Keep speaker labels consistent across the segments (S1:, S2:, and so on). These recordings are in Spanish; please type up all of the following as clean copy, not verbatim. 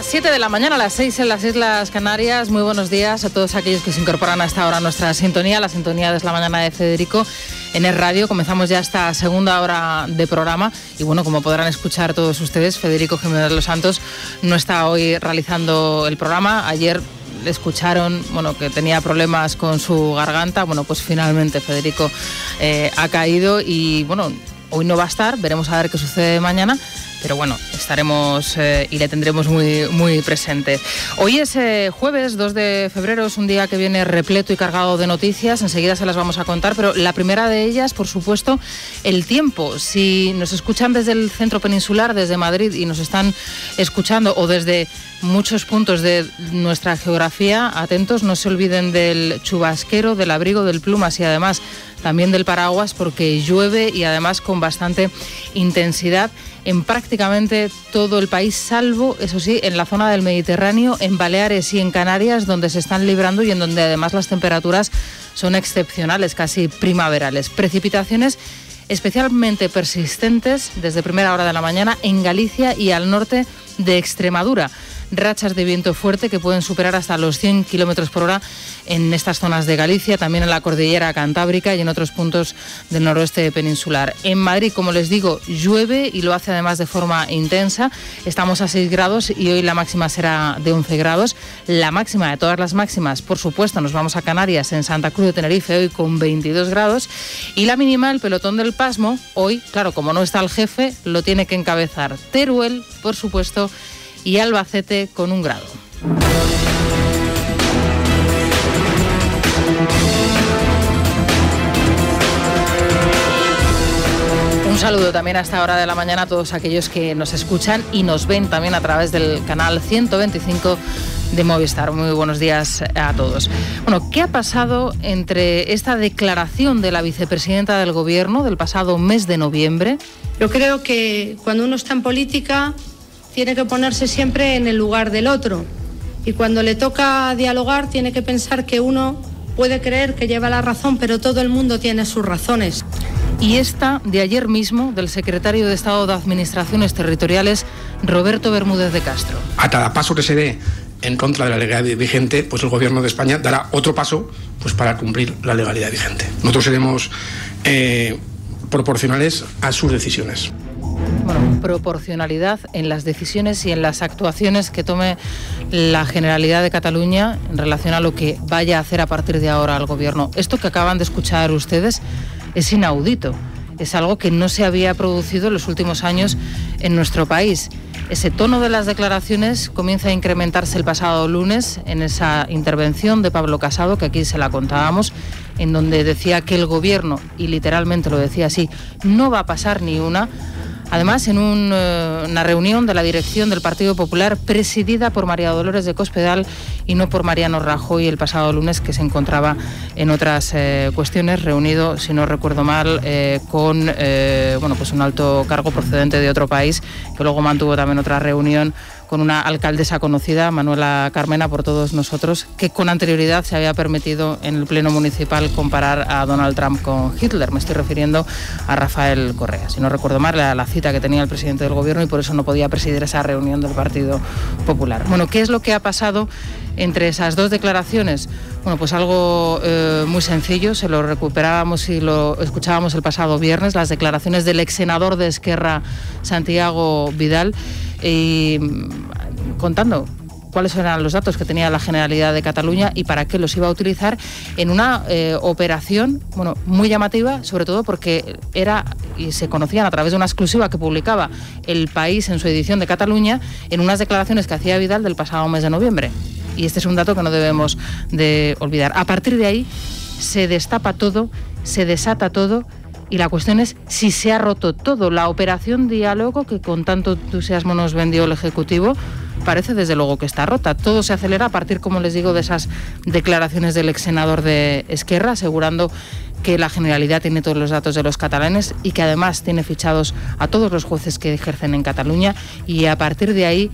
S1: Las 7 de la mañana, a las 6 en las Islas Canarias. Muy buenos días a todos aquellos que se incorporan a esta hora a nuestra sintonía. La sintonía de la mañana de Federico en Es Radio. Comenzamos ya esta segunda hora de programa. Y bueno, como podrán escuchar todos ustedes, Federico Jiménez Los Santos no está hoy realizando el programa. Ayer le escucharon, bueno, que tenía problemas con su garganta. Bueno, pues finalmente Federico ha caído y bueno, hoy no va a estar. Veremos a ver qué sucede mañana. Pero bueno, estaremos y le tendremos muy presente. Hoy es jueves 2 de febrero, es un día que viene repleto y cargado de noticias. Enseguida se las vamos a contar, pero la primera de ellas, por supuesto, el tiempo. Si nos escuchan desde el centro peninsular, desde Madrid, y nos están escuchando, o desde muchos puntos de nuestra geografía, atentos, no se olviden del chubasquero, del abrigo, del plumas y además también del paraguas, porque llueve y además con bastante intensidad en prácticamente todo el país, salvo, eso sí, en la zona del Mediterráneo, en Baleares y en Canarias, donde se están librando y en donde además las temperaturas son excepcionales, casi primaverales. Precipitaciones especialmente persistentes desde primera hora de la mañana en Galicia y al norte de Extremadura. Rachas de viento fuerte que pueden superar hasta los 100 kilómetros por hora en estas zonas de Galicia, también en la cordillera cantábrica y en otros puntos del noroeste peninsular. En Madrid, como les digo, llueve y lo hace además de forma intensa. Estamos a 6 grados y hoy la máxima será de 11 grados. La máxima de todas las máximas, por supuesto, nos vamos a Canarias, en Santa Cruz de Tenerife, hoy con 22 grados. Y la mínima, el pelotón del pasmo, hoy, claro, como no está el jefe, lo tiene que encabezar Teruel, por supuesto, y Albacete con 1 grado. Un saludo también a esta hora de la mañana a todos aquellos que nos escuchan y nos ven también a través del canal 125 de Movistar. Muy buenos días a todos. Bueno, ¿qué ha pasado entre esta declaración de la vicepresidenta del Gobierno del pasado mes de noviembre?
S2: Yo creo que cuando uno está en política tiene que ponerse siempre en el lugar del otro y cuando le toca dialogar tiene que pensar que uno puede creer que lleva la razón, pero todo el mundo tiene sus razones.
S1: Y esta de ayer mismo del secretario de Estado de Administraciones Territoriales, Roberto Bermúdez de Castro.
S3: A cada paso que se dé en contra de la legalidad vigente, pues el Gobierno de España dará otro paso pues para cumplir la legalidad vigente. Nosotros seremos proporcionales a sus decisiones.
S1: Bueno, proporcionalidad en las decisiones y en las actuaciones que tome la Generalidad de Cataluña en relación a lo que vaya a hacer a partir de ahora el Gobierno. Esto que acaban de escuchar ustedes es inaudito, es algo que no se había producido en los últimos años en nuestro país. Ese tono de las declaraciones comienza a incrementarse el pasado lunes en esa intervención de Pablo Casado, que aquí se la contábamos, en donde decía que el Gobierno, y literalmente lo decía así, no va a pasar ni una. Además, en una reunión de la dirección del Partido Popular presidida por María Dolores de Cospedal y no por Mariano Rajoy el pasado lunes, que se encontraba en otras cuestiones, reunido, si no recuerdo mal, con pues un alto cargo procedente de otro país, que luego mantuvo también otra reunión con una alcaldesa conocida, Manuela Carmena, por todos nosotros, que con anterioridad se había permitido en el Pleno Municipal comparar a Donald Trump con Hitler. Me estoy refiriendo a Rafael Correa. Si no recuerdo mal, era la cita que tenía el presidente del Gobierno y por eso no podía presidir esa reunión del Partido Popular. Bueno, ¿qué es lo que ha pasado entre esas dos declaraciones? Bueno, pues algo muy sencillo, se lo recuperábamos y lo escuchábamos el pasado viernes, las declaraciones del ex senador de Esquerra, Santiago Vidal, y contando cuáles eran los datos que tenía la Generalidad de Cataluña y para qué los iba a utilizar en una operación muy llamativa, sobre todo porque era y se conocían a través de una exclusiva que publicaba El País en su edición de Cataluña, en unas declaraciones que hacía Vidal del pasado mes de noviembre. Y este es un dato que no debemos de olvidar. A partir de ahí se destapa todo, se desata todo. Y la cuestión es si se ha roto todo. La operación diálogo que con tanto entusiasmo nos vendió el Ejecutivo parece desde luego que está rota. Todo se acelera a partir, como les digo, de esas declaraciones del ex senador de Esquerra, asegurando que la Generalidad tiene todos los datos de los catalanes y que además tiene fichados a todos los jueces que ejercen en Cataluña. Y a partir de ahí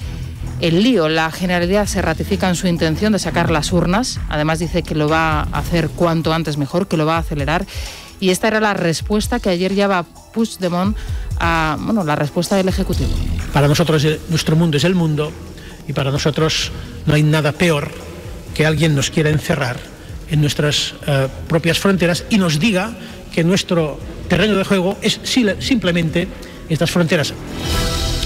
S1: el lío. La Generalidad se ratifica en su intención de sacar las urnas. Además dice que lo va a hacer cuanto antes mejor, que lo va a acelerar. Y esta era la respuesta que ayer lleva Puigdemont a la respuesta del Ejecutivo.
S4: Para nosotros nuestro mundo es el mundo y para nosotros no hay nada peor que alguien nos quiera encerrar en nuestras propias fronteras y nos diga que nuestro terreno de juego es simplemente estas fronteras.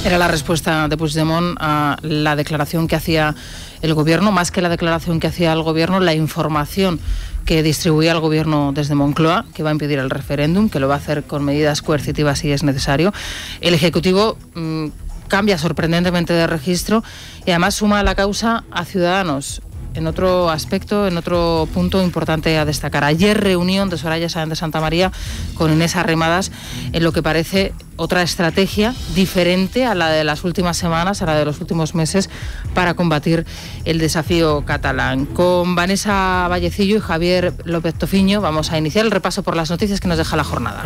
S1: Era la respuesta de Puigdemont a la declaración que hacía el gobierno, más que la declaración que hacía el gobierno, la información que distribuía el gobierno desde Moncloa, que va a impedir el referéndum, que lo va a hacer con medidas coercitivas si es necesario. El Ejecutivo cambia sorprendentemente de registro y además suma a la causa a Ciudadanos. En otro aspecto, en otro punto importante a destacar. Ayer reunión de Soraya Sáenz de Santamaría con Inés Arrimadas en lo que parece otra estrategia diferente a la de las últimas semanas, a la de los últimos meses, para combatir el desafío catalán. Con Vanessa Vallecillo y Javier López Tofiño vamos a iniciar el repaso por las noticias que nos deja la jornada.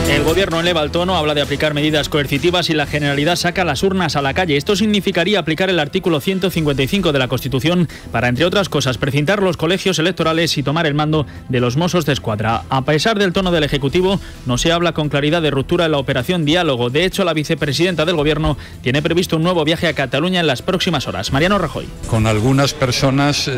S5: El gobierno eleva el tono, habla de aplicar medidas coercitivas y la Generalidad saca las urnas a la calle. Esto significaría aplicar el artículo 155 de la Constitución para, entre otras cosas, precintar los colegios electorales y tomar el mando de los Mossos de Escuadra. A pesar del tono del Ejecutivo, no se habla con claridad de ruptura en la operación Diálogo. De hecho, la vicepresidenta del Gobierno tiene previsto un nuevo viaje a Cataluña en las próximas horas. Mariano Rajoy.
S6: Con algunas personas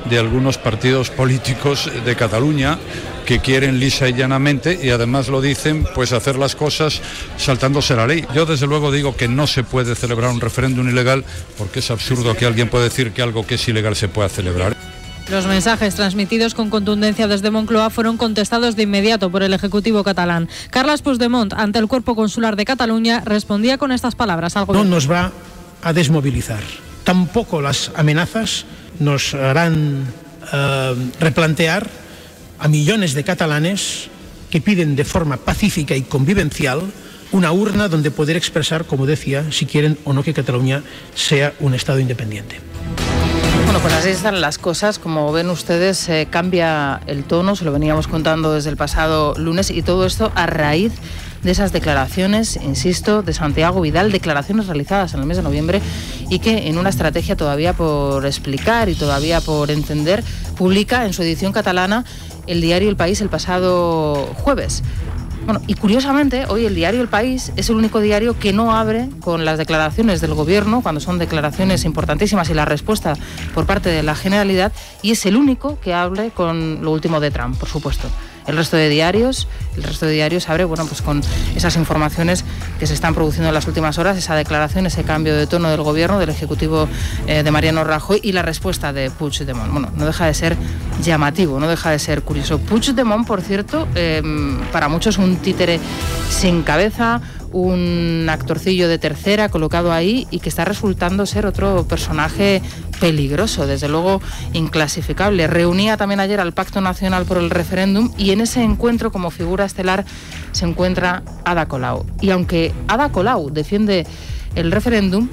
S6: de algunos partidos políticos de Cataluña que quieren lisa y llanamente, y además lo dicen, pues hacer las cosas saltándose la ley. Yo desde luego digo que no se puede celebrar un referéndum ilegal, porque es absurdo que alguien pueda decir que algo que es ilegal se pueda celebrar.
S7: Los mensajes transmitidos con contundencia desde Moncloa fueron contestados de inmediato por el Ejecutivo catalán. Carles Puigdemont, ante el Cuerpo Consular de Cataluña, respondía con estas palabras al gobierno.
S4: No nos va a desmovilizar. Tampoco las amenazas nos harán replantear a millones de catalanes que piden de forma pacífica y convivencial una urna donde poder expresar, como decía, si quieren o no que Cataluña sea un Estado independiente.
S1: Bueno, pues así están las cosas. Como ven ustedes, cambia el tono, se lo veníamos contando desde el pasado lunes, y todo esto a raíz de esas declaraciones, insisto, de Santiago Vidal, declaraciones realizadas en el mes de noviembre y que, en una estrategia todavía por explicar y todavía por entender, publica en su edición catalana el diario El País el pasado jueves. Bueno, y curiosamente, hoy el diario El País es el único diario que no abre con las declaraciones del gobierno, cuando son declaraciones importantísimas, y la respuesta por parte de la Generalidad, y es el único que hable con lo último de Trump, por supuesto. El resto de diarios abre, bueno, pues con esas informaciones que se están produciendo en las últimas horas, esa declaración, ese cambio de tono del gobierno, del Ejecutivo de Mariano Rajoy, y la respuesta de Puigdemont. Bueno, no deja de ser llamativo, no deja de ser curioso. Puigdemont, por cierto, para muchos un títere sin cabeza, un actorcillo de tercera colocado ahí, y que está resultando ser otro personaje peligroso, desde luego inclasificable. Reunía también ayer al Pacto Nacional por el Referéndum, y en ese encuentro, como figura estelar, se encuentra Ada Colau. Y aunque Ada Colau defiende el referéndum,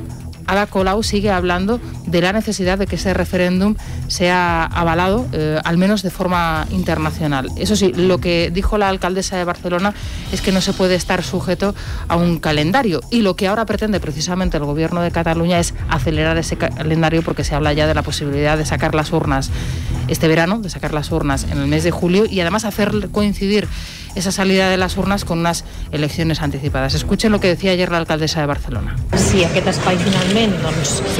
S1: Ada Colau sigue hablando de la necesidad de que ese referéndum sea avalado, al menos de forma internacional. Eso sí, lo que dijo la alcaldesa de Barcelona es que no se puede estar sujeto a un calendario, y lo que ahora pretende precisamente el gobierno de Cataluña es acelerar ese calendario, porque se habla ya de la posibilidad de sacar las urnas este verano, de sacar las urnas en el mes de julio, y además hacer coincidir esa salida de las urnas con unas elecciones anticipadas. Escuchen lo que decía ayer la alcaldesa de Barcelona.
S8: Si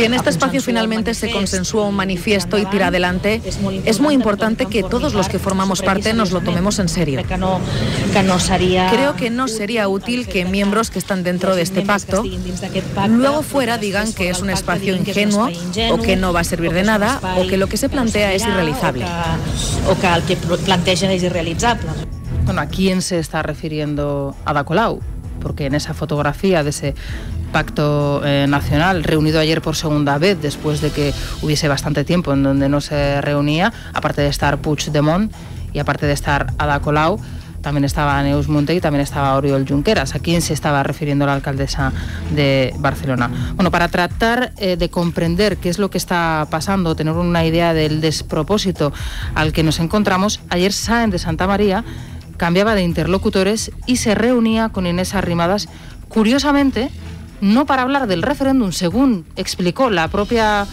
S8: en este espacio finalmente se consensúa un manifiesto y tira adelante, es muy importante que todos los que formamos parte nos lo tomemos en serio. Creo que no sería útil que miembros que están dentro de este pacto luego fuera digan que es un espacio ingenuo, o que no va a servir de nada, o que lo que se plantea es irrealizable.
S1: Bueno, ¿a quién se está refiriendo Ada Colau? Porque en esa fotografía de ese Pacto Nacional, reunido ayer por segunda vez, después de que hubiese bastante tiempo en donde no se reunía, aparte de estar Puigdemont y aparte de estar Ada Colau, también estaba Neus Munté y también estaba Oriol Junqueras. ¿A quién se estaba refiriendo la alcaldesa de Barcelona? Bueno, para tratar de comprender qué es lo que está pasando, tener una idea del despropósito al que nos encontramos, ayer Sáenz de Santamaría cambiaba de interlocutores y se reunía con Inés Arrimadas, curiosamente, no para hablar del referéndum, según explicó la propia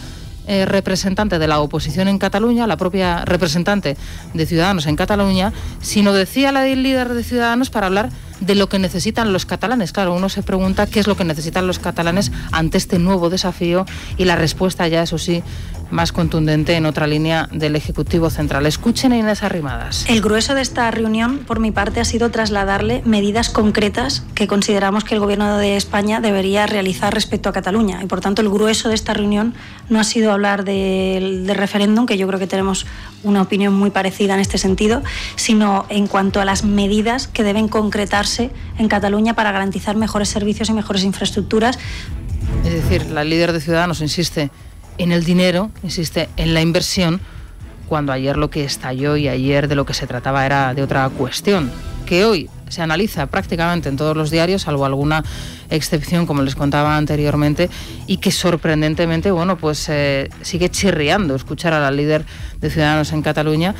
S1: representante de la oposición en Cataluña, la propia representante de Ciudadanos en Cataluña, sino, decía la líder de Ciudadanos, para hablar de lo que necesitan los catalanes. Claro, uno se pregunta qué es lo que necesitan los catalanes ante este nuevo desafío y la respuesta ya, eso sí, más contundente en otra línea del Ejecutivo Central. Escuchen a Inés Arrimadas.
S9: El grueso de esta reunión, por mi parte, ha sido trasladarle medidas concretas que consideramos que el Gobierno de España debería realizar respecto a Cataluña. Y, por tanto, el grueso de esta reunión no ha sido hablar del referéndum, que yo creo que tenemos una opinión muy parecida en este sentido, sino en cuanto a las medidas que deben concretarse en Cataluña para garantizar mejores servicios y mejores infraestructuras.
S1: Es decir, la líder de Ciudadanos insiste en el dinero, insiste en la inversión, cuando ayer lo que estalló y ayer de lo que se trataba era de otra cuestión, que hoy se analiza prácticamente en todos los diarios, salvo alguna excepción, como les contaba anteriormente, y que sorprendentemente, sigue chirriando escuchar a la líder de Ciudadanos en Cataluña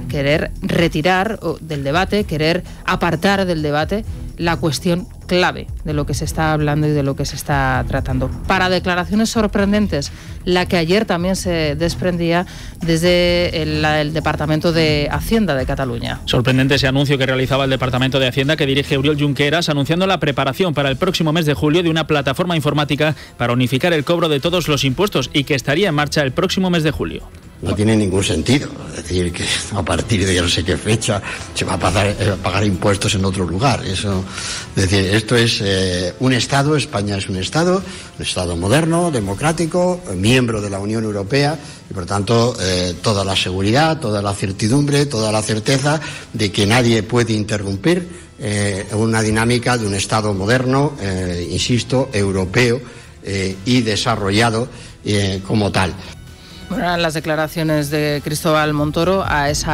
S1: querer retirar del debate, querer apartar del debate la cuestión clave de lo que se está hablando y de lo que se está tratando. Para declaraciones sorprendentes, la que ayer también se desprendía desde el Departamento de Hacienda de Cataluña.
S5: Sorprendente ese anuncio que realizaba el Departamento de Hacienda que dirige Oriol Junqueras, anunciando la preparación para el próximo mes de julio de una plataforma informática para unificar el cobro de todos los impuestos y que estaría en marcha el próximo mes de julio.
S10: No tiene ningún sentido decir que a partir de ya no sé qué fecha se va a pagar impuestos en otro lugar. Eso, es decir, esto es un Estado, España es un Estado moderno, democrático, miembro de la Unión Europea y por tanto toda la seguridad, toda la certidumbre, toda la certeza de que nadie puede interrumpir una dinámica de un Estado moderno, insisto, europeo y desarrollado como tal.
S1: Bueno, eran las declaraciones de Cristóbal Montoro a ese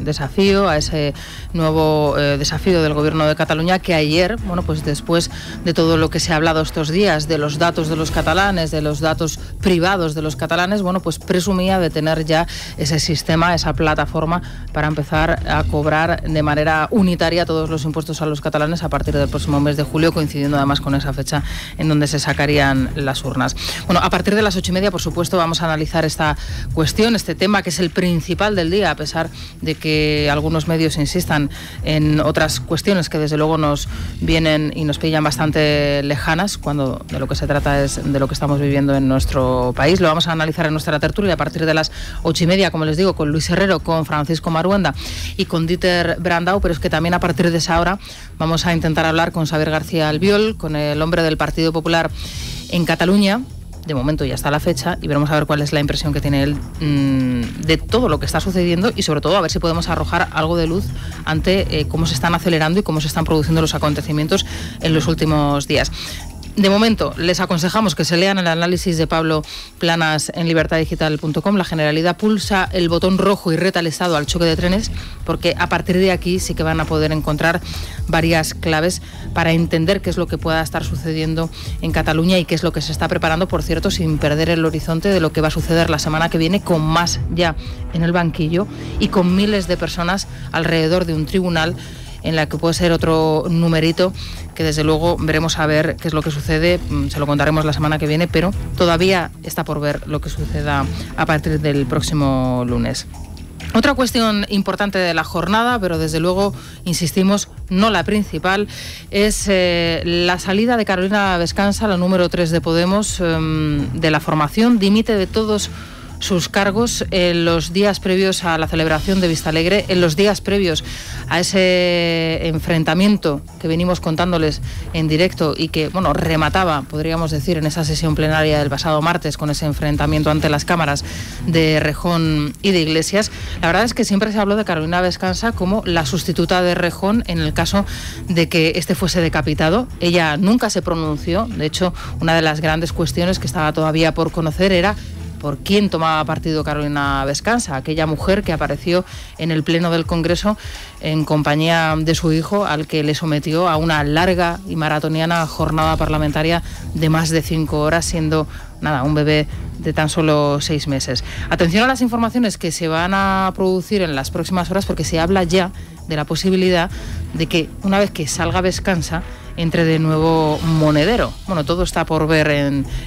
S1: desafío, a ese nuevo desafío del Gobierno de Cataluña, que ayer, después de todo lo que se ha hablado estos días, de los datos de los catalanes, de los datos privados de los catalanes, presumía de tener ya ese sistema, esa plataforma para empezar a cobrar de manera unitaria todos los impuestos a los catalanes a partir del próximo mes de julio, coincidiendo además con esa fecha en donde se sacarían las urnas. Bueno, a partir de las 8:30, por supuesto, vamos a analizar esta cuestión, este tema que es el principal del día, a pesar de que algunos medios insistan en otras cuestiones que desde luego nos vienen y nos pillan bastante lejanas, cuando de lo que se trata es de lo que estamos viviendo en nuestro país. Lo vamos a analizar en nuestra tertulia a partir de las 8:30, como les digo, con Luis Herrero, con Francisco Maruenda y con Dieter Brandau, pero es que también a partir de esa hora vamos a intentar hablar con Xavier García Albiol, con el hombre del Partido Popular en Cataluña. De momento ya está la fecha y veremos a ver cuál es la impresión que tiene él de todo lo que está sucediendo y sobre todo a ver si podemos arrojar algo de luz ante cómo se están acelerando y cómo se están produciendo los acontecimientos en los últimos días. De momento, les aconsejamos que se lean el análisis de Pablo Planas en libertadigital.com. La Generalidad pulsa el botón rojo y reta al Estado al choque de trenes, porque a partir de aquí sí que van a poder encontrar varias claves para entender qué es lo que pueda estar sucediendo en Cataluña y qué es lo que se está preparando, por cierto, sin perder el horizonte de lo que va a suceder la semana que viene, con más ya en el banquillo y con miles de personas alrededor de un tribunal en la que puede ser otro numerito que desde luego veremos a ver qué es lo que sucede, se lo contaremos la semana que viene, pero todavía está por ver lo que suceda a partir del próximo lunes. Otra cuestión importante de la jornada, pero desde luego, insistimos, no la principal, es la salida de Carolina Vescansa, la número 3 de Podemos, de la formación. Dimite de todos sus cargos en los días previos a la celebración de Vistalegre, en los días previos a ese enfrentamiento que venimos contándoles en directo y que, remataba, podríamos decir, en esa sesión plenaria del pasado martes con ese enfrentamiento ante las cámaras de Rejón y de Iglesias. La verdad es que siempre se habló de Carolina Vescansa como la sustituta de Rejón en el caso de que este fuese decapitado. Ella nunca se pronunció. De hecho, una de las grandes cuestiones que estaba todavía por conocer era por quién tomaba partido Carolina Vescansa, aquella mujer que apareció en el Pleno del Congreso en compañía de su hijo, al que le sometió a una larga y maratoniana jornada parlamentaria de más de 5 horas, siendo un bebé de tan solo 6 meses. Atención a las informaciones que se van a producir en las próximas horas, porque se habla ya de la posibilidad de que una vez que salga Vescansa, entre de nuevo Monedero. Bueno, todo está por ver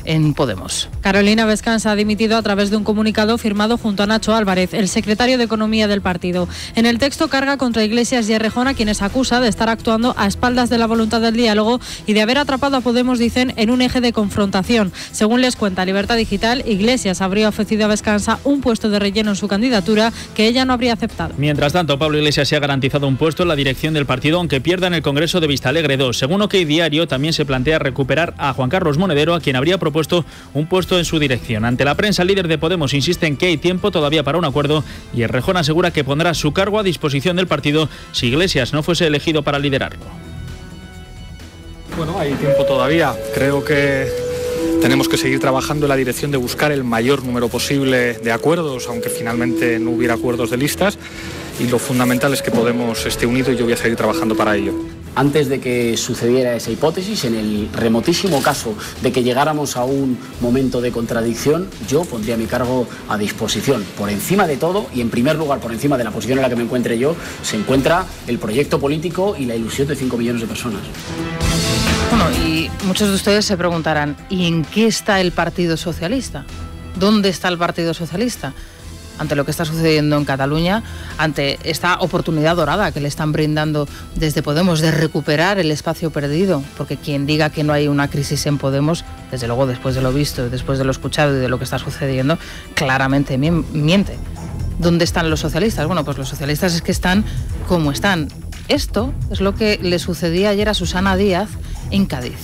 S1: en Podemos.
S7: Carolina Vescansa ha dimitido a través de un comunicado firmado junto a Nacho Álvarez, el secretario de Economía del partido. En el texto carga contra Iglesias y Errejón, a quienes acusa de estar actuando a espaldas de la voluntad del diálogo y de haber atrapado a Podemos, dicen, en un eje de confrontación. Según les cuenta Libertad Digital, Iglesias habría ofrecido a Vescansa un puesto de relleno en su candidatura que ella no habría aceptado.
S5: Mientras tanto, Pablo Iglesias se ha garantizado un puesto en la dirección del partido, aunque pierda en el Congreso de Vistalegre 2. Según OK Diario, también se plantea recuperar a Juan Carlos Monedero, a quien habría propuesto un puesto en su dirección. Ante la prensa, el líder de Podemos insiste en que hay tiempo todavía para un acuerdo y Errejón asegura que pondrá su cargo a disposición del partido si Iglesias no fuese elegido para liderarlo.
S11: Bueno, hay tiempo todavía. Creo que tenemos que seguir trabajando en la dirección de buscar el mayor número posible de acuerdos, aunque finalmente no hubiera acuerdos de listas. Y lo fundamental es que Podemos esté unido y yo voy a seguir trabajando para ello.
S12: Antes de que sucediera esa hipótesis, en el remotísimo caso de que llegáramos a un momento de contradicción, yo pondría mi cargo a disposición. Por encima de todo, y en primer lugar por encima de la posición en la que me encuentre yo, se encuentra el proyecto político y la ilusión de 5 millones de personas.
S1: Bueno, y muchos de ustedes se preguntarán, ¿y en qué está el Partido Socialista? ¿Dónde está el Partido Socialista? Ante lo que está sucediendo en Cataluña, ante esta oportunidad dorada que le están brindando desde Podemos de recuperar el espacio perdido, porque quien diga que no hay una crisis en Podemos, desde luego después de lo visto, después de lo escuchado y de lo que está sucediendo, claramente miente. ¿Dónde están los socialistas? Bueno, pues los socialistas es que están como están. Esto es lo que le sucedía ayer a Susana Díaz en Cádiz.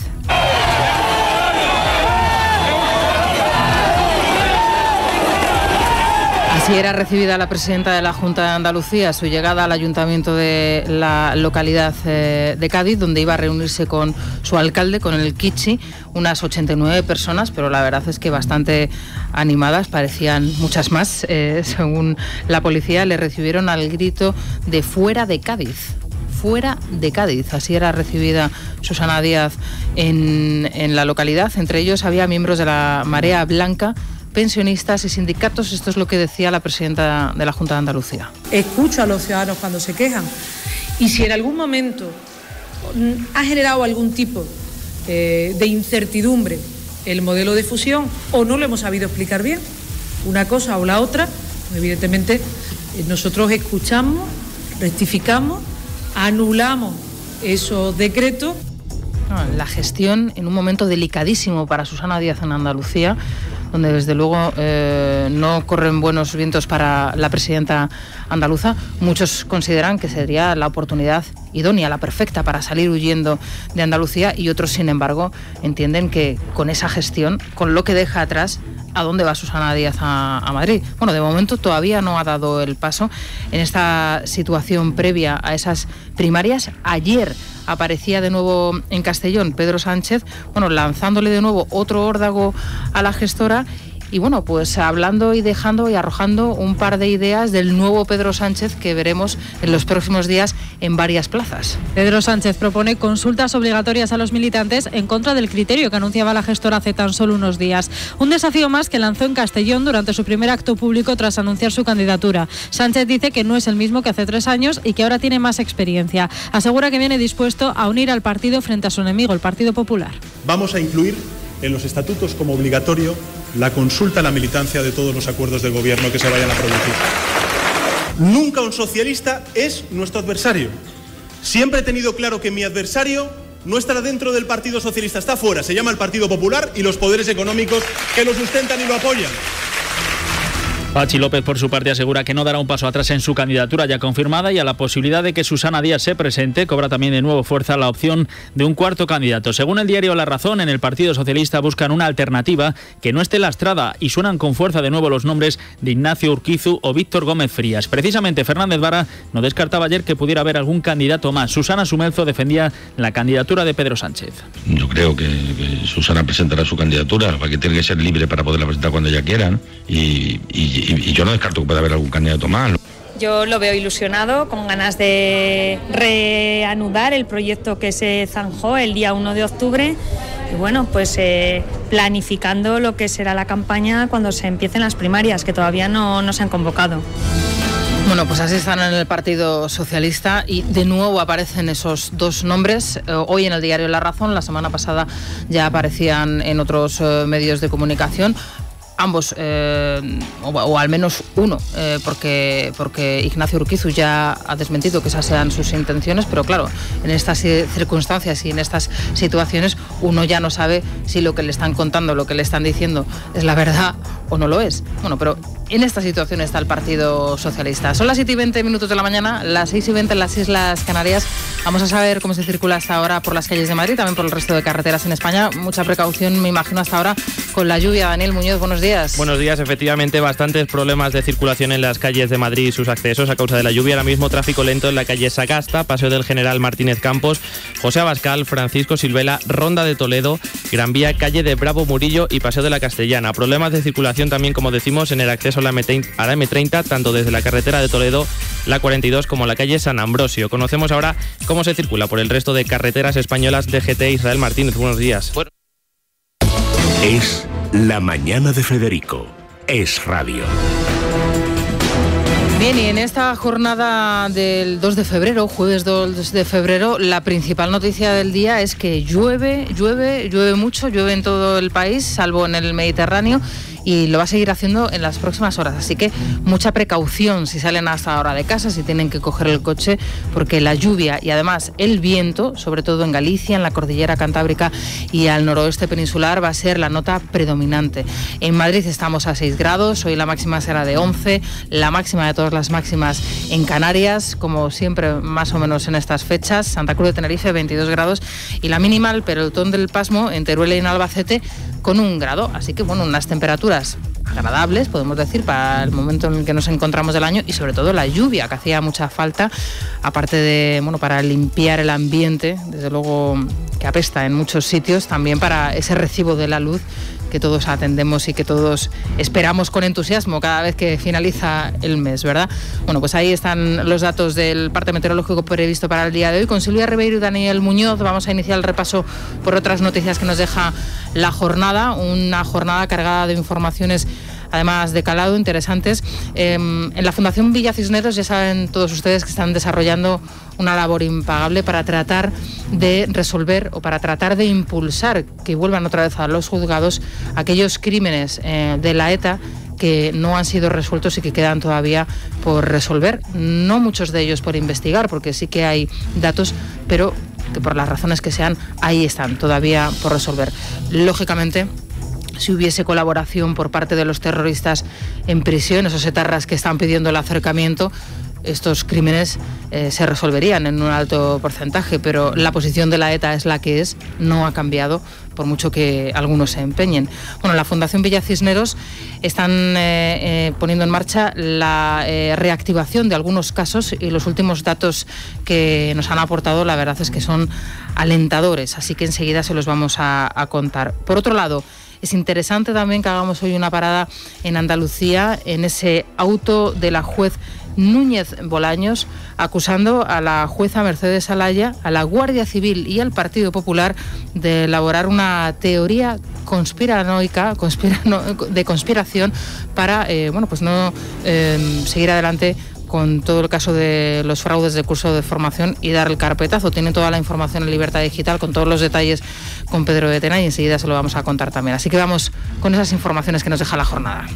S1: Así era recibida la presidenta de la Junta de Andalucía, su llegada al ayuntamiento de la localidad de Cádiz, donde iba a reunirse con su alcalde, con el Kichi, unas 89 personas, pero la verdad es que bastante animadas, parecían muchas más, según la policía. Le recibieron al grito de "fuera de Cádiz". Fuera de Cádiz. Así era recibida Susana Díaz en la localidad. Entre ellos había miembros de la Marea Blanca, pensionistas y sindicatos. Esto es lo que decía la presidenta de la Junta de Andalucía.
S13: Escucho a los ciudadanos cuando se quejan y si en algún momento ha generado algún tipo de incertidumbre el modelo de fusión o no lo hemos sabido explicar bien, una cosa o la otra, pues evidentemente nosotros escuchamos, rectificamos, anulamos esos decretos.
S1: La gestión en un momento delicadísimo para Susana Díaz en Andalucía, donde desde luego no corren buenos vientos para la presidenta andaluza. Muchos consideran que sería la oportunidad idónea, la perfecta para salir huyendo de Andalucía, y otros, sin embargo, entienden que con esa gestión, con lo que deja atrás, ¿a dónde va Susana Díaz a Madrid? Bueno, de momento todavía no ha dado el paso en esta situación previa a esas primarias. Ayer aparecía de nuevo en Castellón Pedro Sánchez, bueno, lanzándole de nuevo otro órdago a la gestora. Y bueno, pues hablando y dejando y arrojando un par de ideas del nuevo Pedro Sánchez que veremos en los próximos días en varias plazas.
S7: Pedro Sánchez propone consultas obligatorias a los militantes en contra del criterio que anunciaba la gestora hace tan solo unos días. Un desafío más que lanzó en Castellón durante su primer acto público tras anunciar su candidatura. Sánchez dice que no es el mismo que hace 3 años y que ahora tiene más experiencia. Asegura que viene dispuesto a unir al partido frente a su enemigo, el Partido Popular.
S14: Vamos a incluir en los estatutos como obligatorio la consulta a la militancia de todos los acuerdos de gobierno que se vayan a producir. Nunca un socialista es nuestro adversario. Siempre he tenido claro que mi adversario no estará dentro del Partido Socialista, está fuera, se llama el Partido Popular y los poderes económicos que lo sustentan y lo apoyan.
S5: Patxi López, por su parte, asegura que no dará un paso atrás en su candidatura ya confirmada, y a la posibilidad de que Susana Díaz se presente cobra también de nuevo fuerza la opción de un cuarto candidato. Según el diario La Razón, en el Partido Socialista buscan una alternativa que no esté lastrada y suenan con fuerza de nuevo los nombres de Ignacio Urquizu o Víctor Gómez Frías. Precisamente Fernández Vara no descartaba ayer que pudiera haber algún candidato más. Susana Sumelzo defendía la candidatura de Pedro Sánchez.
S15: Yo creo que Susana presentará su candidatura, porque tiene que ser libre para poderla presentar cuando ella quiera, y yo no descarto que pueda haber algún candidato más.
S16: Yo lo veo ilusionado, con ganas de reanudar el proyecto que se zanjó el día 1 de octubre y bueno, pues planificando lo que será la campaña cuando se empiecen las primarias, que todavía no se han convocado.
S1: Bueno, pues así están en el Partido Socialista y de nuevo aparecen esos dos nombres. Hoy en el diario La Razón, la semana pasada ya aparecían en otros medios de comunicación. Ambos, o al menos uno, porque Ignacio Urquizu ya ha desmentido que esas sean sus intenciones, pero claro, en estas circunstancias y en estas situaciones uno ya no sabe si lo que le están contando, lo que le están diciendo es la verdad o no lo es. Bueno, pero en esta situación está el Partido Socialista. Son las 7:20 de la mañana, las 6:20 en las Islas Canarias. Vamos a saber cómo se circula hasta ahora por las calles de Madrid, también por el resto de carreteras en España. Mucha precaución, me imagino, hasta ahora con la lluvia. Daniel Muñoz, buenos días.
S17: Buenos días, efectivamente, bastantes problemas de circulación en las calles de Madrid y sus accesos a causa de la lluvia. Ahora mismo tráfico lento en la calle Sagasta, Paseo del General Martínez Campos, José Abascal, Francisco Silvela, Ronda de Toledo, Gran Vía, calle de Bravo Murillo y Paseo de la Castellana. Problemas de circulación también, como decimos, en el acceso a la M30, tanto desde la carretera de Toledo, la 42, como la calle San Ambrosio. Conocemos ahora cómo se circula por el resto de carreteras españolas. DGT, Israel Martínez, buenos días.
S18: Es la mañana de Federico. Es radio.
S1: Bien, y en esta jornada del 2 de febrero, jueves 2 de febrero, la principal noticia del día es que llueve mucho, llueve en todo el país, salvo en el Mediterráneo, y lo va a seguir haciendo en las próximas horas. Así que mucha precaución si salen hasta ahora de casa, si tienen que coger el coche, porque la lluvia y además el viento, sobre todo en Galicia, en la cordillera cantábrica y al noroeste peninsular, va a ser la nota predominante. En Madrid estamos a 6 grados, hoy la máxima será de 11, la máxima de todas las máximas en Canarias, como siempre más o menos en estas fechas. Santa Cruz de Tenerife 22 grados y la mínima, el pelotón del Pasmo, en Teruel y en Albacete, con 1 grado. Así que bueno, unas temperaturas agradables, podemos decir, para el momento en el que nos encontramos del año, y sobre todo la lluvia, que hacía mucha falta, aparte de, bueno, para limpiar el ambiente, desde luego que apesta en muchos sitios, también para ese recibo de la luz que todos atendemos y que todos esperamos con entusiasmo cada vez que finaliza el mes, ¿verdad? Bueno, pues ahí están los datos del parte meteorológico previsto para el día de hoy. Con Silvia Ribeiro y Daniel Muñoz vamos a iniciar el repaso por otras noticias que nos deja la jornada, una jornada cargada de informaciones, además de calado, interesantes. En la Fundación Villa Cisneros ya saben todos ustedes que están desarrollando una labor impagable para tratar de resolver o para tratar de impulsar que vuelvan otra vez a los juzgados aquellos crímenes de la ETA que no han sido resueltos y que quedan todavía por resolver. No muchos de ellos por investigar, porque sí que hay datos, pero que por las razones que sean, ahí están todavía por resolver. Lógicamente, si hubiese colaboración por parte de los terroristas en prisión, esos etarras que están pidiendo el acercamiento, estos crímenes se resolverían en un alto porcentaje, pero la posición de la ETA es la que es, no ha cambiado, por mucho que algunos se empeñen. Bueno, la Fundación Villa Cisneros están poniendo en marcha la reactivación de algunos casos, y los últimos datos que nos han aportado, la verdad es que son alentadores, así que enseguida se los vamos a contar. Por otro lado, es interesante también que hagamos hoy una parada en Andalucía, en ese auto de la juez Núñez Bolaños, acusando a la jueza Mercedes Alaya, a la Guardia Civil y al Partido Popular de elaborar una teoría conspiranoica, de conspiración para no seguir adelante con todo el caso de los fraudes de curso de formación y dar el carpetazo. Tiene toda la información en Libertad Digital con todos los detalles con Pedro de Tena, y enseguida se lo vamos a contar también. Así que vamos con esas informaciones que nos deja la jornada.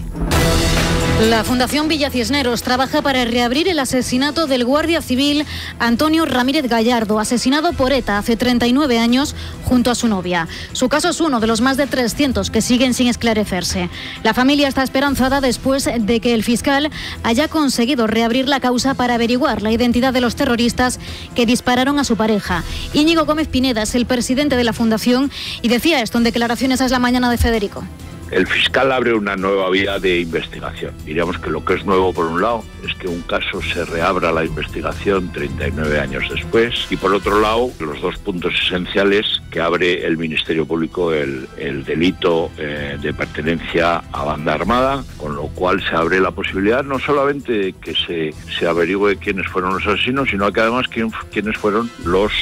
S19: La Fundación Villa Cisneros trabaja para reabrir el asesinato del guardia civil Antonio Ramírez Gallardo, asesinado por ETA hace 39 años junto a su novia. Su caso es uno de los más de 300 que siguen sin esclarecerse. La familia está esperanzada después de que el fiscal haya conseguido reabrir la causa para averiguar la identidad de los terroristas que dispararon a su pareja. Íñigo Gómez Pineda es el presidente de la Fundación y decía esto en declaraciones a Es la Mañana de Federico.
S20: El fiscal abre una nueva vía de investigación. Diríamos que lo que es nuevo, por un lado, es que un caso se reabra la investigación 39 años después, y por otro lado, los dos puntos esenciales que abre el Ministerio Público, el delito de pertenencia a banda armada, con lo cual se abre la posibilidad no solamente de que se averigüe quiénes fueron los asesinos, sino que además quiénes fueron los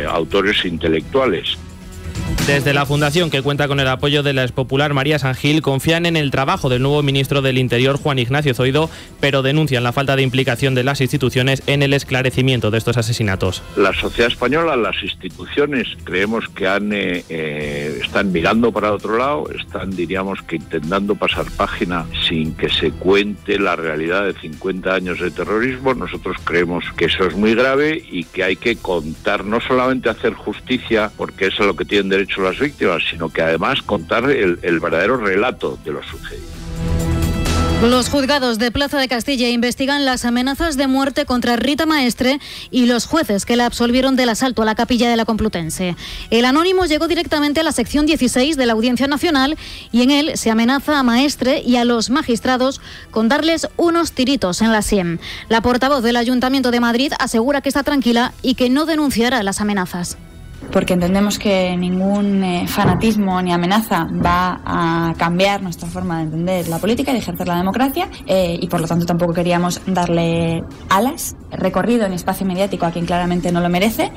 S20: autores intelectuales.
S17: Desde la Fundación, que cuenta con el apoyo de la expopular María San Gil, confían en el trabajo del nuevo ministro del Interior, Juan Ignacio Zoido, pero denuncian la falta de implicación de las instituciones en el esclarecimiento de estos asesinatos.
S20: La sociedad española, las instituciones, creemos que están mirando para otro lado, están, diríamos, que intentando pasar página sin que se cuente la realidad de 50 años de terrorismo. Nosotros creemos que eso es muy grave y que hay que contar, no solamente hacer justicia, porque eso es lo que tienen derecho las víctimas, sino que además contar el verdadero relato de lo sucedido.
S19: Los juzgados de Plaza de Castilla investigan las amenazas de muerte contra Rita Maestre y los jueces que la absolvieron del asalto a la capilla de la Complutense. El anónimo llegó directamente a la sección 16 de la Audiencia Nacional y en él se amenaza a Maestre y a los magistrados con darles unos tiritos en la sien. La portavoz del Ayuntamiento de Madrid asegura que está tranquila y que no denunciará las amenazas.
S21: Porque entendemos que ningún fanatismo ni amenaza va a cambiar nuestra forma de entender la política y de ejercer la democracia, y por lo tanto tampoco queríamos darle alas, recorrido en espacio mediático a quien claramente no lo merece.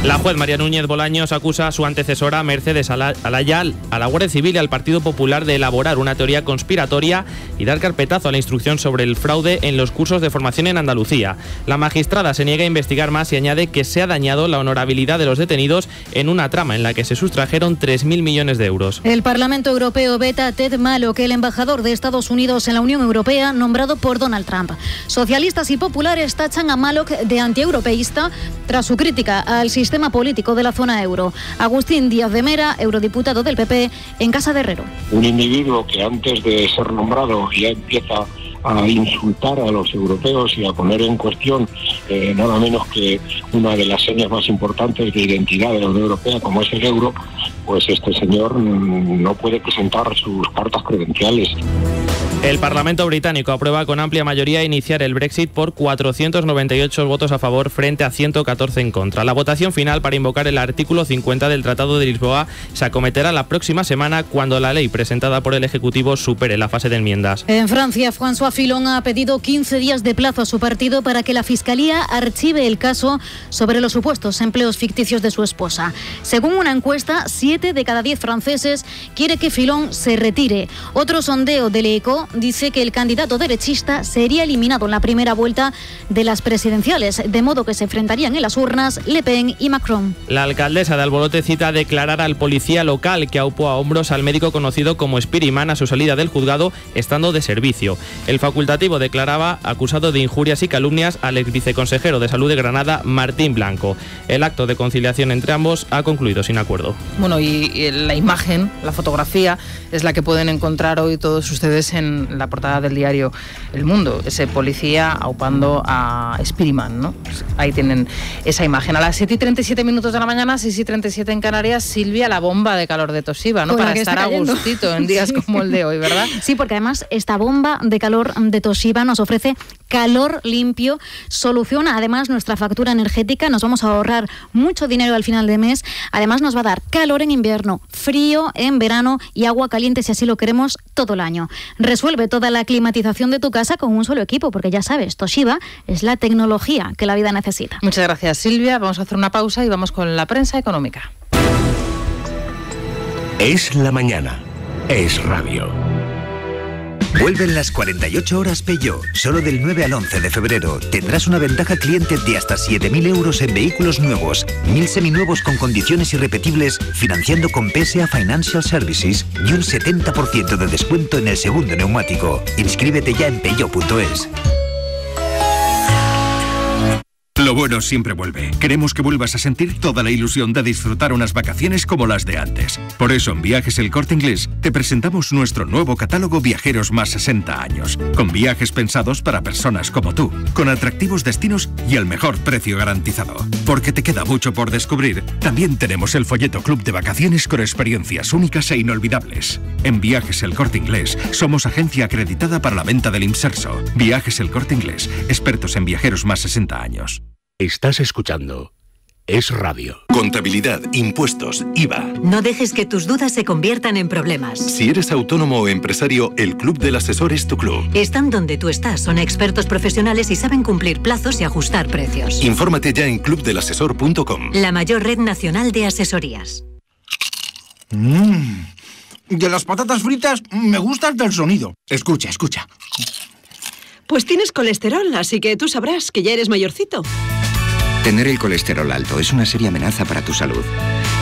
S17: La juez María Núñez Bolaños acusa a su antecesora Mercedes Alaya, a la Guardia Civil y al Partido Popular de elaborar una teoría conspiratoria y dar carpetazo a la instrucción sobre el fraude en los cursos de formación en Andalucía. La magistrada se niega a investigar más y añade que se ha dañado la honorabilidad de los detenidos en una trama en la que se sustrajeron 3.000 millones de euros.
S19: El Parlamento Europeo veta a Ted Mallock, el embajador de Estados Unidos en la Unión Europea, nombrado por Donald Trump. Socialistas y populares tachan a Mallock de antieuropeísta tras su crítica al sistema político de la zona euro. Agustín Díaz de Mera, eurodiputado del PP, en Casa de Herrero.
S22: Un individuo que antes de ser nombrado ya empieza a insultar a los europeos y a poner en cuestión nada menos que una de las señas más importantes de identidad de la Unión Europea, como es el euro, pues este señor no puede presentar sus cartas credenciales.
S17: El Parlamento británico aprueba con amplia mayoría iniciar el Brexit por 498 votos a favor frente a 114 en contra. La votación final para invocar el artículo 50 del Tratado de Lisboa se acometerá la próxima semana cuando la ley presentada por el Ejecutivo supere la fase de enmiendas.
S19: En Francia, François Fillon ha pedido 15 días de plazo a su partido para que la Fiscalía archive el caso sobre los supuestos empleos ficticios de su esposa. Según una encuesta, 7 de cada 10 franceses quiere que Fillon se retire. Otro sondeo del ECO dice que el candidato derechista sería eliminado en la primera vuelta de las presidenciales, de modo que se enfrentarían en las urnas Le Pen y Macron.
S17: La alcaldesa de Albolote cita a declarar al policía local que aupó a hombros al médico conocido como Spiriman a su salida del juzgado estando de servicio. El facultativo declaraba acusado de injurias y calumnias al ex viceconsejero de Salud de Granada, Martín Blanco. El acto de conciliación entre ambos ha concluido sin acuerdo.
S1: Bueno, y la imagen, la fotografía, es la que pueden encontrar hoy todos ustedes en la portada del diario El Mundo. Ese policía aupando a Spiriman, ¿no? Pues ahí tienen esa imagen. A las 7:37 de la mañana, 6:37 en Canarias, Silvia, la bomba de calor de Toshiba, ¿no? Para estar a gustito en días como el de hoy, ¿verdad?
S19: Sí, porque además esta bomba de calor de Toshiba nos ofrece calor limpio, soluciona además nuestra factura energética, nos vamos a ahorrar mucho dinero al final de mes, además nos va a dar calor en invierno, frío en verano y agua caliente si así lo queremos todo el año. Resuelve toda la climatización de tu casa con un solo equipo, porque ya sabes, Toshiba es la tecnología que la vida necesita.
S1: Muchas gracias, Silvia. Vamos a hacer una pausa y vamos con la prensa económica.
S18: Es la mañana. Es radio. Vuelven las 48 horas Peugeot. Solo del 9 al 11 de febrero tendrás una ventaja cliente de hasta 7.000 euros en vehículos nuevos, 1.000 seminuevos con condiciones irrepetibles, financiando con PSA Financial Services y un 70% de descuento en el segundo neumático. Inscríbete ya en peugeot.es.
S23: Lo bueno siempre vuelve. Queremos que vuelvas a sentir toda la ilusión de disfrutar unas vacaciones como las de antes. Por eso en Viajes El Corte Inglés te presentamos nuestro nuevo catálogo Viajeros más 60 años, con viajes pensados para personas como tú, con atractivos destinos y el mejor precio garantizado. Porque te queda mucho por descubrir, también tenemos el folleto Club de Vacaciones con experiencias únicas e inolvidables. En Viajes El Corte Inglés somos agencia acreditada para la venta del Imserso. Viajes El Corte Inglés, expertos en viajeros más 60 años.
S18: Estás escuchando Es Radio.
S24: Contabilidad, impuestos, IVA.
S25: No dejes que tus dudas se conviertan en problemas.
S24: Si eres autónomo o empresario, el Club del Asesor es tu club.
S25: Están donde tú estás, son expertos profesionales y saben cumplir plazos y ajustar precios.
S24: Infórmate ya en clubdelasesor.com.
S25: La mayor red nacional de asesorías.
S2: De las patatas fritas me gusta hasta el sonido. Escucha, escucha.
S3: Pues tienes colesterol, así que tú sabrás que ya eres mayorcito.
S4: Tener el colesterol alto es una seria amenaza para tu salud.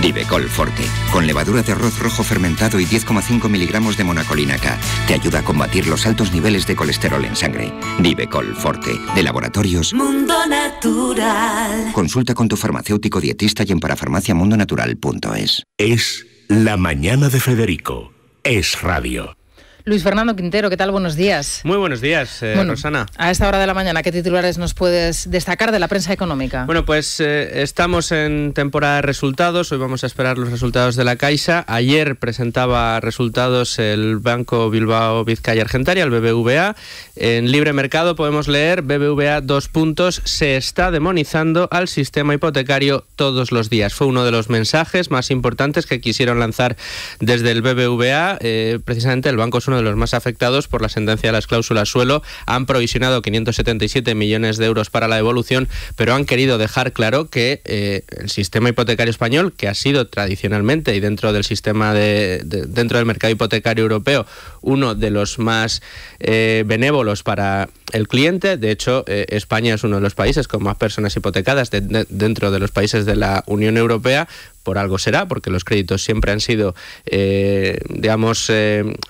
S4: Divecol Forte, con levadura de arroz rojo fermentado y 10,5 miligramos de monacolina K, te ayuda a combatir los altos niveles de colesterol en sangre. Divecol Forte, de Laboratorios
S6: Mundo Natural.
S4: Consulta con tu farmacéutico dietista y en parafarmaciamundonatural.es.
S8: Es La Mañana de Federico. Es radio.
S1: Luis Fernando Quintero, ¿qué tal? Buenos días.
S17: Muy buenos días, Rosana.
S1: A esta hora de la mañana, ¿qué titulares nos puedes destacar de la prensa económica?
S17: Bueno, pues estamos en temporada de resultados. Hoy vamos a esperar los resultados de la Caixa. Ayer presentaba resultados el Banco Bilbao Vizcaya Argentaria, el BBVA. En Libre Mercado podemos leer: BBVA, 2 puntos, se está demonizando al sistema hipotecario todos los días. Fue uno de los mensajes más importantes que quisieron lanzar desde el BBVA. Precisamente el banco es uno de los más afectados por la sentencia de las cláusulas suelo. Han provisionado 577 millones de euros para la devolución, pero han querido dejar claro que el sistema hipotecario español, que ha sido tradicionalmente y dentro del sistema dentro del mercado hipotecario europeo uno de los más benévolos para el cliente. De hecho, España es uno de los países con más personas hipotecadas dentro de los países de la Unión Europea. Por algo será, porque los créditos siempre han sido,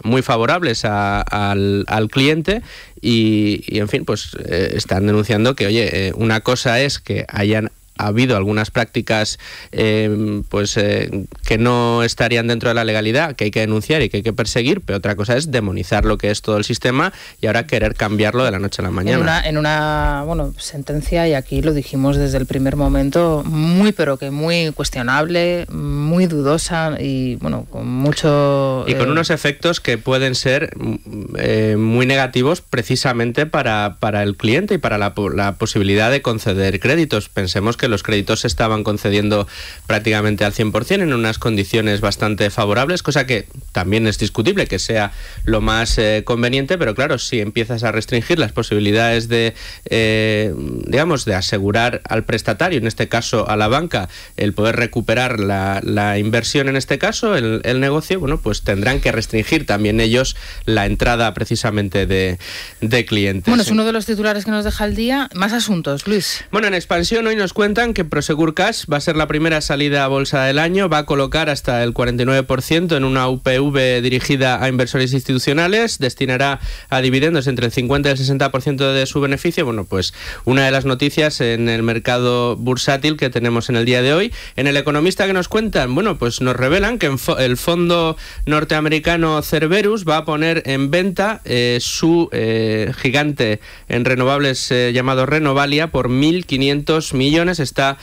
S17: muy favorables al cliente y, en fin, pues están denunciando que, oye, una cosa es que hayan habido algunas prácticas que no estarían dentro de la legalidad, que hay que denunciar y que hay que perseguir, pero otra cosa es demonizar lo que es todo el sistema y ahora querer cambiarlo de la noche a la mañana.
S1: En una sentencia, y aquí lo dijimos desde el primer momento, muy cuestionable, muy dudosa y con mucho...
S17: Y con unos efectos que pueden ser muy negativos precisamente para el cliente y para la posibilidad de conceder créditos. Pensemos que los créditos se estaban concediendo prácticamente al 100% en unas condiciones bastante favorables, cosa que también es discutible que sea lo más conveniente, pero claro, si empiezas a restringir las posibilidades de asegurar al prestatario, en este caso a la banca, el poder recuperar la inversión, en este caso el negocio, pues tendrán que restringir también ellos la entrada precisamente de clientes.
S1: Bueno, es uno de los titulares que nos deja el día. Más asuntos, Luis.
S17: Bueno, en expansión hoy nos cuentan que Prosegur Cash va a ser la primera salida a bolsa del año, va a colocar hasta el 49% en una UPV dirigida a inversores institucionales, destinará a dividendos entre el 50 y el 60% de su beneficio. Bueno, pues una de las noticias en el mercado bursátil que tenemos en el día de hoy. En El Economista, que nos cuentan, pues nos revelan que el fondo norteamericano Cerberus va a poner en venta su gigante en renovables llamado Renovalia por 1.500 millones. Está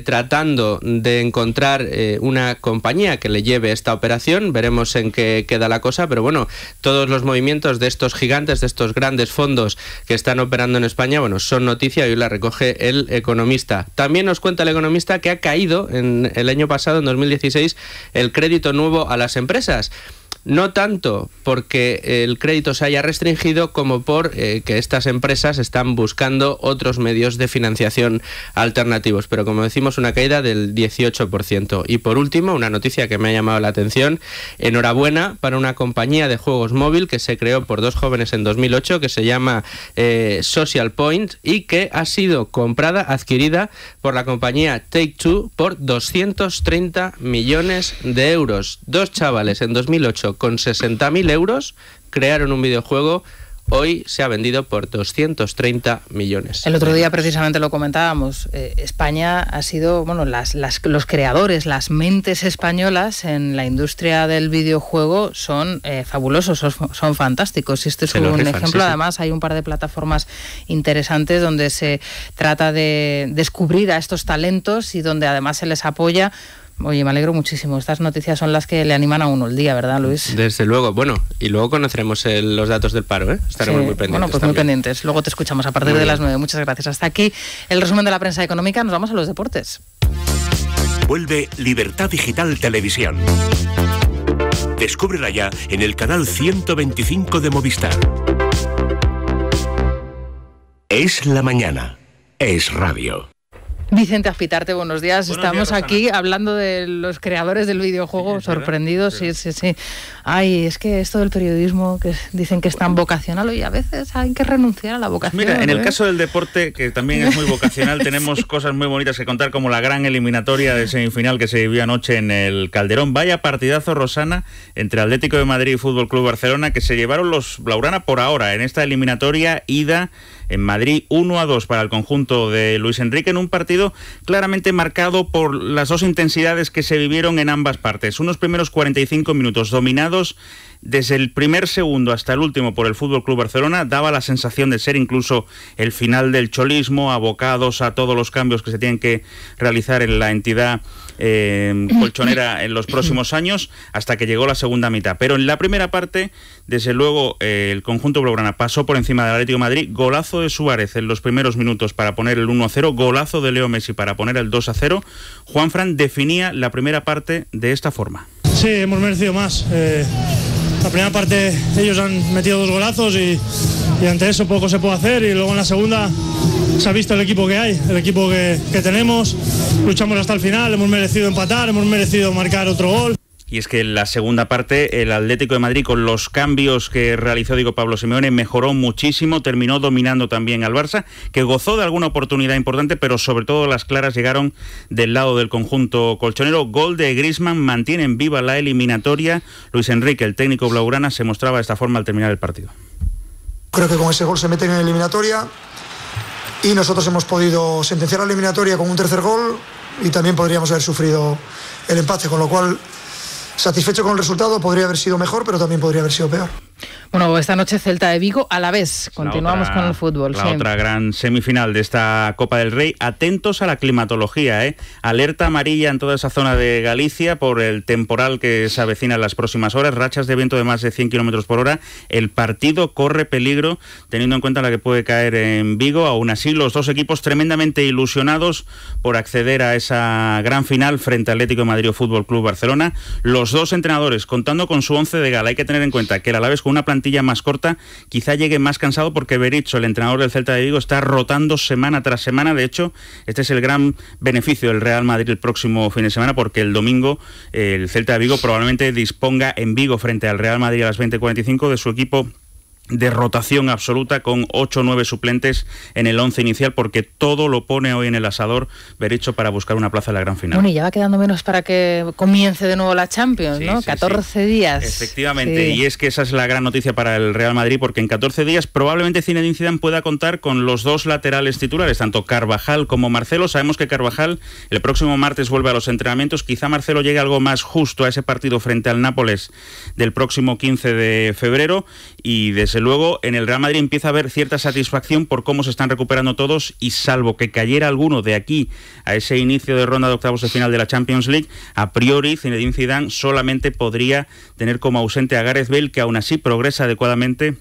S17: tratando de encontrar una compañía que le lleve esta operación. Veremos en qué queda la cosa, pero todos los movimientos de estos gigantes, de estos grandes fondos que están operando en España, son noticia y hoy la recoge El Economista. También nos cuenta El Economista que ha caído en el año pasado, en 2016, el crédito nuevo a las empresas. No tanto porque el crédito se haya restringido como por que estas empresas están buscando otros medios de financiación alternativos. Pero como decimos, una caída del 18%. Y por último, una noticia que me ha llamado la atención. Enhorabuena para una compañía de juegos móvil que se creó por dos jóvenes en 2008, que se llama Social Point, y que ha sido adquirida por la compañía Take-Two por 230 millones de euros. Dos chavales en 2008 con 60.000 euros crearon un videojuego. Hoy se ha vendido por 230 millones.
S1: El otro día precisamente lo comentábamos. España ha sido, los creadores, las mentes españolas en la industria del videojuego son fabulosos, son fantásticos. Y este es un ejemplo. Sí. Además, hay un par de plataformas interesantes donde se trata de descubrir a estos talentos y donde además se les apoya. Oye, me alegro muchísimo. Estas noticias son las que le animan a uno el día, ¿verdad, Luis?
S17: Desde luego. Y luego conoceremos los datos del paro, ¿eh? Estaremos muy pendientes.
S1: Muy pendientes. Luego te escuchamos a partir de las 9. Muchas gracias. Hasta aquí el resumen de la prensa económica. Nos vamos a los deportes.
S8: Vuelve Libertad Digital Televisión. Descúbrela ya en el canal 125 de Movistar. Es la mañana. Es radio.
S1: Vicente Azpitarte, buenos días.
S9: Buenos
S1: Estamos
S9: días,
S1: aquí hablando de los creadores del videojuego, sorprendidos. Sí. Ay, es que esto del periodismo, que dicen que es tan vocacional, y a veces hay que renunciar a la vocación.
S9: Mira, en el caso del deporte, que también es muy vocacional, tenemos cosas muy bonitas que contar, como la gran eliminatoria de semifinal que se vivió anoche en el Calderón. Vaya partidazo, Rosana, entre Atlético de Madrid y Fútbol Club Barcelona, que se llevaron los blaugrana por ahora en esta eliminatoria ida en Madrid, 1-2 para el conjunto de Luis Enrique, en un partido claramente marcado por las dos intensidades que se vivieron en ambas partes. Unos primeros 45 minutos dominados desde el primer segundo hasta el último por el Fútbol Club Barcelona. Daba la sensación de ser incluso el final del cholismo, abocados a todos los cambios que se tienen que realizar en la entidad colchonera en los próximos años, hasta que llegó la segunda mitad. Pero en la primera parte, desde luego, el conjunto blaugrana pasó por encima del Atlético de Madrid. Golazo de Suárez en los primeros minutos para poner el 1-0, golazo de Leo Messi para poner el 2-0. Juanfran definía la primera parte de esta forma.
S10: Sí, hemos merecido más. La primera parte ellos han metido 2 golazos y ante eso poco se puede hacer, y luego en la segunda se ha visto el equipo que hay, el equipo que tenemos. Luchamos hasta el final, hemos merecido empatar, hemos merecido marcar otro gol.
S9: Y es que en la segunda parte el Atlético de Madrid, con los cambios que realizó Diego Pablo Simeone, mejoró muchísimo, terminó dominando también al Barça, que gozó de alguna oportunidad importante, pero sobre todo las claras llegaron del lado del conjunto colchonero. Gol de Griezmann, mantienen viva la eliminatoria. Luis Enrique, el técnico blaugrana, se mostraba de esta forma al terminar el partido.
S11: Creo que con ese gol se meten en la eliminatoria y nosotros hemos podido sentenciar la eliminatoria con un tercer gol, y también podríamos haber sufrido el empate, con lo cual satisfecho con el resultado. Podría haber sido mejor, pero también podría haber sido peor.
S1: Bueno, esta noche Celta de Vigo a la vez. Continuamos con el fútbol.
S9: La otra gran semifinal de esta Copa del Rey. Atentos a la climatología, Alerta amarilla en toda esa zona de Galicia por el temporal que se avecina en las próximas horas. Rachas de viento de más de 100 kilómetros por hora. El partido corre peligro, teniendo en cuenta la que puede caer en Vigo. Aún así, los dos equipos tremendamente ilusionados por acceder a esa gran final frente a Atlético de Madrid o Fútbol Club Barcelona. Los dos entrenadores contando con su 11 de gala. Hay que tener en cuenta que el Alavés, con una plantilla más corta, quizá llegue más cansado, porque Berizzo, el entrenador del Celta de Vigo, está rotando semana tras semana. De hecho, este es el gran beneficio del Real Madrid el próximo fin de semana, porque el domingo el Celta de Vigo probablemente disponga en Vigo frente al Real Madrid a las 20:45 de su equipo de rotación absoluta, con 8 o 9 suplentes en el 11 inicial, porque todo lo pone hoy en el asador Berizzo para buscar una plaza en la gran final.
S1: Bueno, y ya va quedando menos para que comience de nuevo la Champions, ¿no? Sí, 14 días.
S9: Efectivamente, y es que esa es la gran noticia para el Real Madrid, porque en 14 días probablemente Zinedine Zidane pueda contar con los dos laterales titulares, tanto Carvajal como Marcelo. Sabemos que Carvajal el próximo martes vuelve a los entrenamientos. Quizá Marcelo llegue algo más justo a ese partido frente al Nápoles del próximo 15 de febrero, y desde luego en el Real Madrid empieza a haber cierta satisfacción por cómo se están recuperando todos, y salvo que cayera alguno de aquí a ese inicio de ronda de octavos de final de la Champions League, a priori Zinedine Zidane solamente podría tener como ausente a Gareth Bale, que aún así progresa adecuadamente,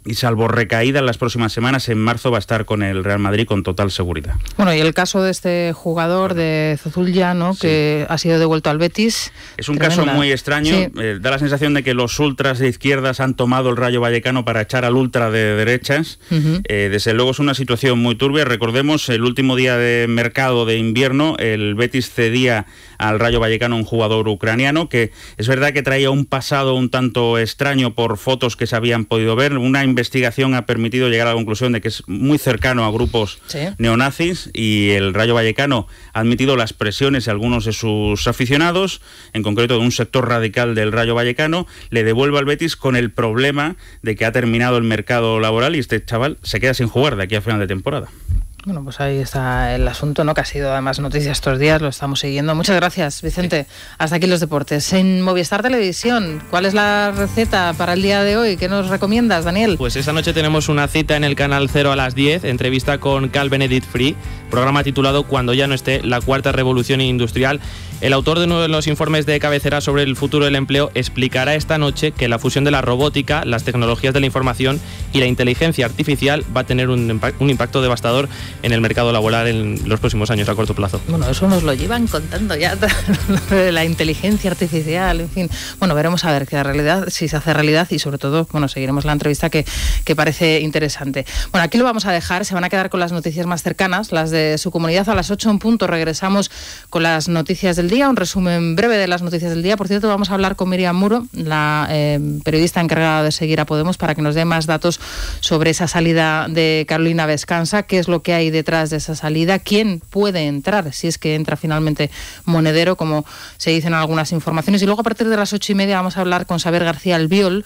S9: y salvo recaída en las próximas semanas, en marzo va a estar con el Real Madrid con total seguridad.
S1: Bueno, y el caso de este jugador de Zozulya, ¿no? Que ha sido devuelto al Betis.
S9: Es un caso muy extraño. Sí. Da la sensación de que los ultras de izquierdas han tomado el Rayo Vallecano para echar al ultra de derechas. Desde luego es una situación muy turbia. Recordemos, el último día de mercado de invierno, el Betis cedía al Rayo Vallecano un jugador ucraniano, que es verdad que traía un pasado un tanto extraño por fotos que se habían podido ver. Una investigación ha permitido llegar a la conclusión de que es muy cercano a grupos neonazis, y el Rayo Vallecano ha admitido las presiones de algunos de sus aficionados, en concreto de un sector radical del Rayo Vallecano. Le devuelve al Betis con el problema de que ha terminado el mercado laboral y este chaval se queda sin jugar de aquí a final de temporada.
S1: Bueno, pues ahí está el asunto, ¿no? Que ha sido además noticia estos días, lo estamos siguiendo. Muchas gracias, Vicente. Hasta aquí los deportes. En Movistar Televisión, ¿cuál es la receta para el día de hoy? ¿Qué nos recomiendas, Daniel?
S17: Pues esta noche tenemos una cita en el Canal 0 a las 10, entrevista con Carl Benedict Free, programa titulado Cuando ya no esté, la cuarta revolución industrial. El autor de uno de los informes de cabecera sobre el futuro del empleo explicará esta noche que la fusión de la robótica, las tecnologías de la información y la inteligencia artificial va a tener un impacto devastador en el mercado laboral en los próximos años a corto plazo.
S1: Bueno, eso nos lo llevan contando ya, la inteligencia artificial, en fin. Bueno, veremos a ver qué realidad, si se hace realidad, y sobre todo, bueno, seguiremos la entrevista que parece interesante. Bueno, aquí lo vamos a dejar, se van a quedar con las noticias más cercanas, las de su comunidad. A las 8 en punto regresamos con las noticias del día, un resumen breve de las noticias del día. Por cierto, vamos a hablar con Miriam Muro, la periodista encargada de seguir a Podemos, para que nos dé más datos sobre esa salida de Carolina Vescanza, qué es lo que hay detrás de esa salida, quién puede entrar, si es que entra finalmente Monedero, como se dicen algunas informaciones. Y luego a partir de las 8:30 vamos a hablar con Saber García Albiol,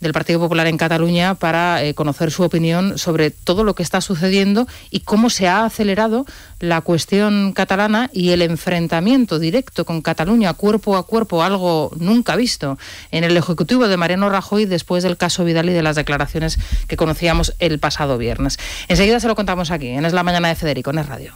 S1: del Partido Popular en Cataluña, para conocer su opinión sobre todo lo que está sucediendo y cómo se ha acelerado la cuestión catalana y el enfrentamiento directo con Cataluña cuerpo a cuerpo, algo nunca visto en el Ejecutivo de Mariano Rajoy después del caso Vidal y de las declaraciones que conocíamos el pasado viernes. Enseguida se lo contamos aquí, en Es la Mañana de Federico, en Es Radio.